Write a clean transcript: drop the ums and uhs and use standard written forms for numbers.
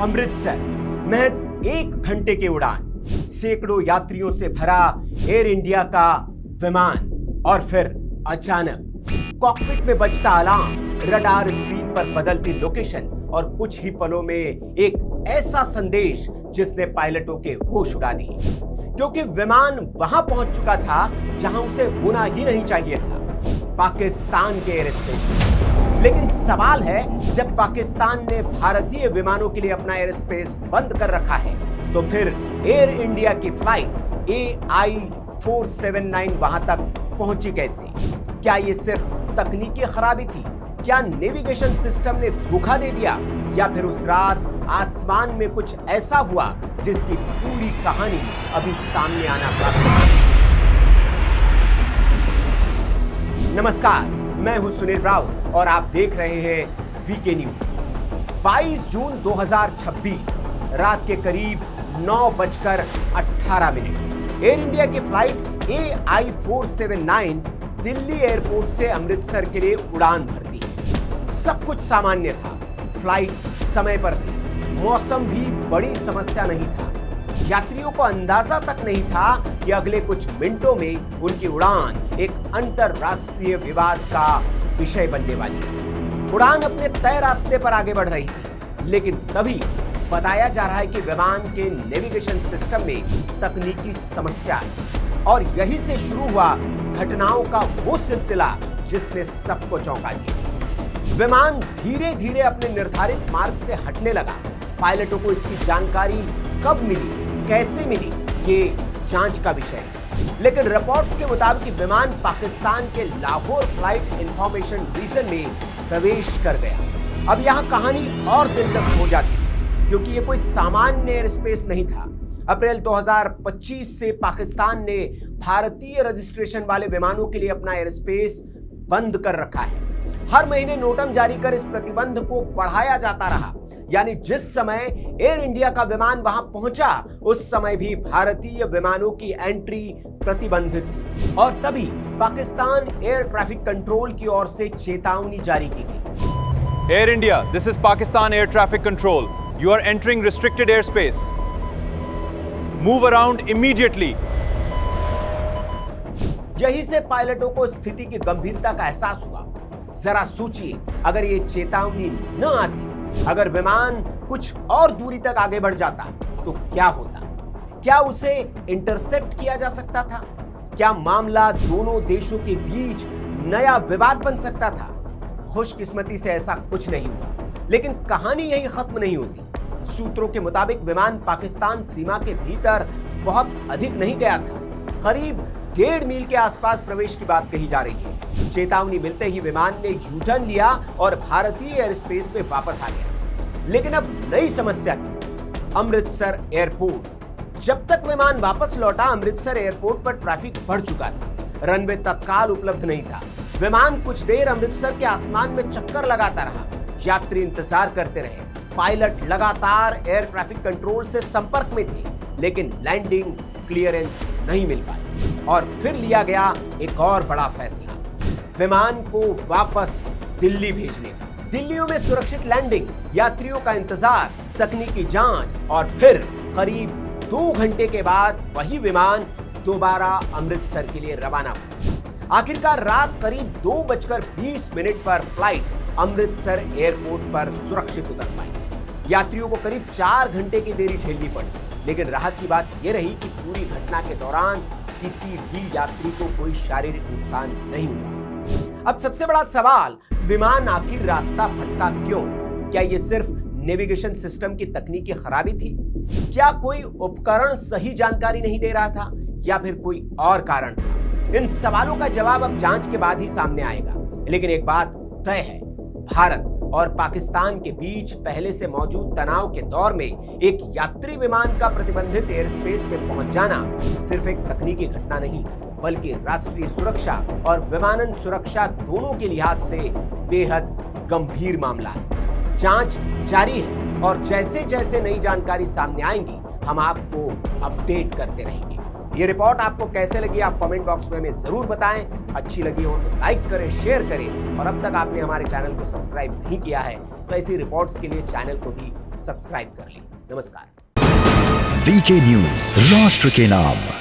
अमृतसर, महज 1 घंटे की उड़ान, सैकड़ों यात्रियों से भरा एयर इंडिया का विमान और फिर अचानक कॉकपिट में बजता अलार्म, रडार स्क्रीन पर बदलती लोकेशन और कुछ ही पलों में एक ऐसा संदेश जिसने पायलटों के होश उड़ा दिए, क्योंकि विमान वहां पहुंच चुका था जहां उसे होना ही नहीं चाहिए था, पाकिस्तान के एयर स्पेस में। लेकिन सवाल है, जब पाकिस्तान ने भारतीय विमानों के लिए अपना एयर स्पेस बंद कर रखा है, तो फिर एयर इंडिया की फ्लाइट AI 479 वहां तक पहुंची कैसे? क्या ये सिर्फ तकनीकी खराबी थी? क्या नेविगेशन सिस्टम ने धोखा दे दिया, या फिर उस रात आसमान में कुछ ऐसा हुआ जिसकी पूरी कहानी अभी सामने आना बाकी है? नमस्कार, मैं हूं सुनील राउत और आप देख रहे हैं वीके न्यूज। 22 जून 2026 रात के करीब 9:18 एयर इंडिया की फ्लाइट AI 479 दिल्ली एयरपोर्ट से अमृतसर के लिए उड़ान भरती है। सब कुछ सामान्य था, फ्लाइट समय पर थी, मौसम भी बड़ी समस्या नहीं था, यात्रियों को अंदाजा तक नहीं था कि अगले कुछ मिनटों में उनकी उड़ान एक अंतरराष्ट्रीय विवाद का विषय बनने वाली है। उड़ान अपने तय रास्ते पर आगे बढ़ रही थी, लेकिन तभी बताया जा रहा है कि विमान के नेविगेशन सिस्टम में तकनीकी समस्या है, और यही से शुरू हुआ घटनाओं का वो सिलसिला जिसने सबको चौंका दिया। विमान धीरे धीरे अपने निर्धारित मार्ग से हटने लगा। पायलटों को इसकी जानकारी कब मिली, कैसे मिली, ये जांच का विषय है। लेकिन रिपोर्ट्स के मुताबिक विमान पाकिस्तान के लाहौर फ्लाइट इंफॉर्मेशन रीजन में प्रवेश कर गया। अब यहां कहानी और दिलचस्प हो जाती है, क्योंकि ये कोई सामान्य एयर स्पेस नहीं था। अप्रैल 2025 से पाकिस्तान ने भारतीय रजिस्ट्रेशन वाले विमानों के लिए अपना एयर स्पेस बंद कर रखा है। हर महीने नोटम जारी कर इस प्रतिबंध को बढ़ाया जाता रहा। यानी जिस समय एयर इंडिया का विमान वहां पहुंचा, उस समय भी भारतीय विमानों की एंट्री प्रतिबंधित थी। और तभी पाकिस्तान एयर ट्रैफिक कंट्रोल की ओर से चेतावनी जारी की गई। Air India, this is Pakistan air traffic control. You are entering restricted air space. Move around immediately. यही से पायलटों को स्थिति की गंभीरता का एहसास हुआ। जरा सोचिए, अगर ये चेतावनी न आती, अगर विमान कुछ और दूरी तक आगे बढ़ जाता, तो क्या होता? क्या उसे इंटरसेप्ट किया जा सकता था? क्या मामला दोनों देशों के बीच नया विवाद बन सकता था? खुशकिस्मती से ऐसा कुछ नहीं हुआ, लेकिन कहानी यही खत्म नहीं होती। सूत्रों के मुताबिक विमान पाकिस्तान सीमा के भीतर बहुत अधिक नहीं गया था। करीब 1.5 मील के आसपास प्रवेश की बात कही जा रही है। चेतावनी मिलते ही विमान ने यू-टर्न लिया और भारतीय एयर स्पेस में वापस आ गया। लेकिन अब नई समस्या थी, अमृतसर एयरपोर्ट। जब तक विमान वापस लौटा, अमृतसर एयरपोर्ट पर ट्रैफिक बढ़ चुका था। रनवे तत्काल उपलब्ध नहीं था। विमान कुछ देर अमृतसर के आसमान में चक्कर लगाता रहा। यात्री इंतजार करते रहे। पायलट लगातार एयर ट्रैफिक कंट्रोल से संपर्क में थे, लेकिन लैंडिंग क्लियरेंस नहीं मिल पाई। और फिर लिया गया एक और बड़ा फैसला, विमान को वापस दिल्ली भेजने का। दिल्लियों में सुरक्षित लैंडिंग, यात्रियों का इंतजार, तकनीकी जांच, और फिर करीब 2 घंटे के बाद वही विमान दोबारा अमृतसर के लिए रवाना हुआ। आखिरकार रात करीब 2:20 पर फ्लाइट अमृतसर एयरपोर्ट पर सुरक्षित उतर पाई। यात्रियों को करीब 4 घंटे की देरी झेलनी पड़ी, लेकिन राहत की बात यह रही कि पूरी घटना के दौरान किसी भी यात्री को कोई शारीरिक नुकसान नहीं हुआ। अब सबसे बड़ा सवाल, विमान आखिर रास्ता भटका क्यों? क्या यह सिर्फ नेविगेशन सिस्टम की तकनीकी खराबी थी? क्या कोई उपकरण सही जानकारी नहीं दे रहा था, या फिर कोई और कारण था? इन सवालों का जवाब अब जांच के बाद ही सामने आएगा। लेकिन एक बात तय है, भारत और पाकिस्तान के बीच पहले से मौजूद तनाव के दौर में एक यात्री विमान का प्रतिबंधित एयर स्पेस में पहुंच जाना सिर्फ एक तकनीकी घटना नहीं, बल्कि राष्ट्रीय सुरक्षा और विमानन सुरक्षा दोनों के लिहाज से बेहद गंभीर मामला है। जांच जारी है, और जैसे जैसे नई जानकारी सामने आएंगी, हम आपको अपडेट करते रहेंगे। ये रिपोर्ट आपको कैसे लगी आप कमेंट बॉक्स में हमें जरूर बताएं। अच्छी लगी हो तो लाइक करें, शेयर करें और अब तक आपने हमारे चैनल को सब्सक्राइब नहीं किया है तो ऐसी रिपोर्ट्स के लिए चैनल को भी सब्सक्राइब कर लें। नमस्कार। वीके न्यूज, राष्ट्र के नाम।